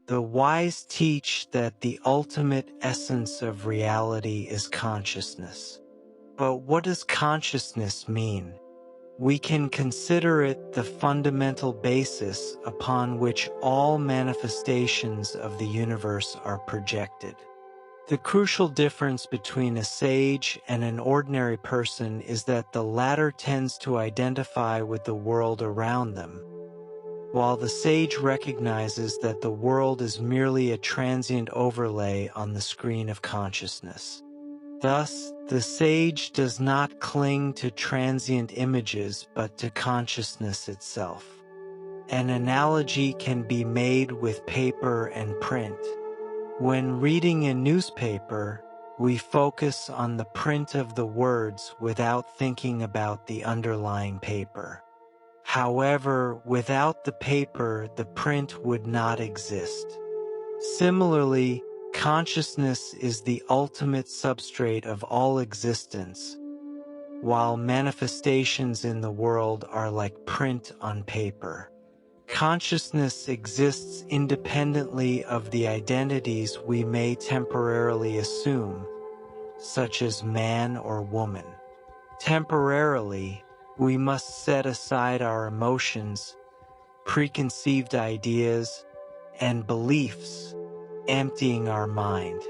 The wise teach that the ultimate essence of reality is consciousness. But what does consciousness mean? We can consider it the fundamental basis upon which all manifestations of the universe are projected. The crucial difference between a sage and an ordinary person is that the latter tends to identify with the world around them, while the sage recognizes that the world is merely a transient overlay on the screen of consciousness. Thus, the sage does not cling to transient images but to consciousness itself. An analogy can be made with paper and print. When reading a newspaper, we focus on the print of the words without thinking about the underlying paper. However, without the paper, the print would not exist. Similarly, consciousness is the ultimate substrate of all existence, while manifestations in the world are like print on paper. Consciousness exists independently of the identities we may temporarily assume, such as man or woman. Temporarily, we must set aside our emotions, preconceived ideas, and beliefs, emptying our mind.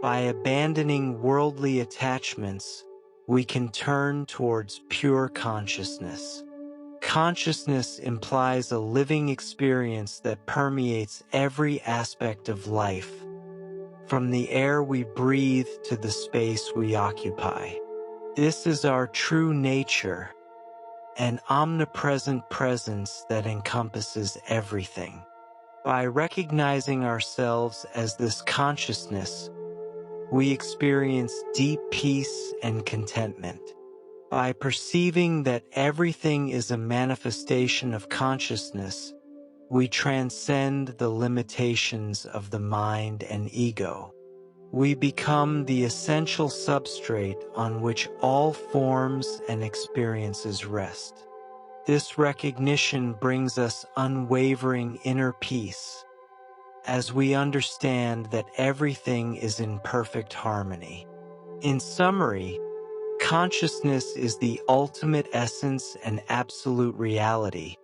By abandoning worldly attachments, we can turn towards pure consciousness. Consciousness implies a living experience that permeates every aspect of life, from the air we breathe to the space we occupy. This is our true nature, an omnipresent presence that encompasses everything. By recognizing ourselves as this consciousness, we experience deep peace and contentment. By perceiving that everything is a manifestation of consciousness, we transcend the limitations of the mind and ego. We become the essential substrate on which all forms and experiences rest. This recognition brings us unwavering inner peace, as we understand that everything is in perfect harmony. In summary, consciousness is the ultimate essence and absolute reality,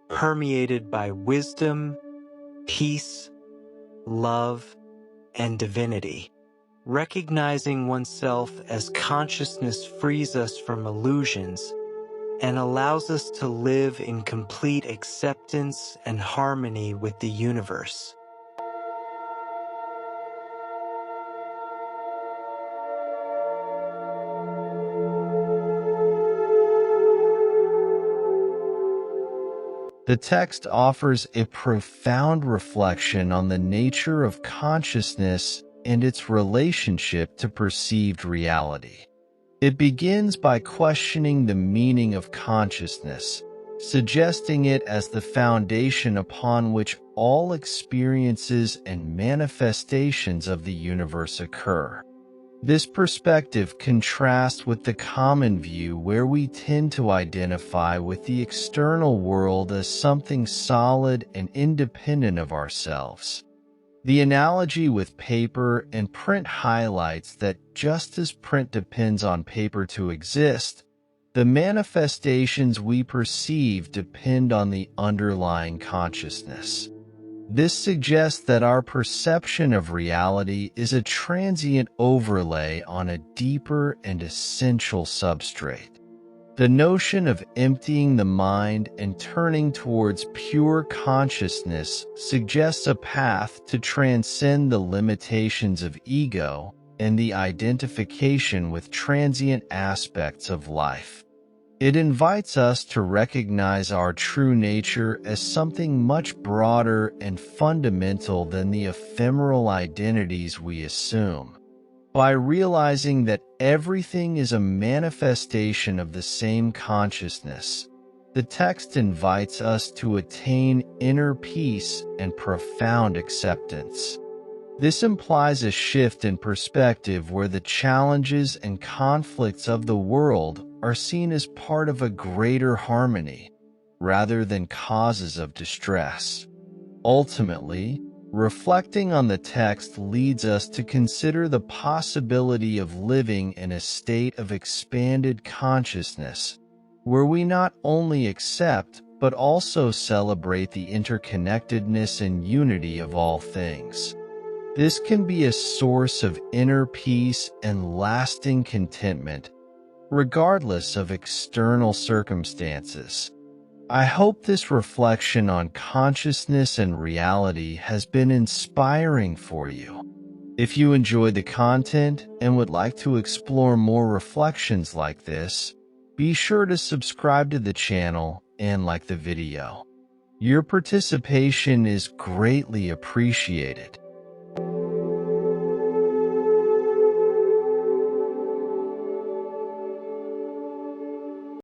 permeated by wisdom, peace, love, and divinity. Recognizing oneself as consciousness frees us from illusions and allows us to live in complete acceptance and harmony with the universe. The text offers a profound reflection on the nature of consciousness and its relationship to perceived reality. It begins by questioning the meaning of consciousness, suggesting it as the foundation upon which all experiences and manifestations of the universe occur. This perspective contrasts with the common view where we tend to identify with the external world as something solid and independent of ourselves. The analogy with paper and print highlights that just as print depends on paper to exist, the manifestations we perceive depend on the underlying consciousness. This suggests that our perception of reality is a transient overlay on a deeper and essential substrate. The notion of emptying the mind and turning towards pure consciousness suggests a path to transcend the limitations of ego and the identification with transient aspects of life. It invites us to recognize our true nature as something much broader and fundamental than the ephemeral identities we assume. By realizing that everything is a manifestation of the same consciousness, the text invites us to attain inner peace and profound acceptance. This implies a shift in perspective where the challenges and conflicts of the world are seen as part of a greater harmony, rather than causes of distress. Ultimately, Reflecting on the text leads us to consider the possibility of living in a state of expanded consciousness, where we not only accept but also celebrate the interconnectedness and unity of all things. This can be a source of inner peace and lasting contentment, regardless of external circumstances. I hope this reflection on consciousness and reality has been inspiring for you. If you enjoyed the content and would like to explore more reflections like this, be sure to subscribe to the channel and like the video. Your participation is greatly appreciated.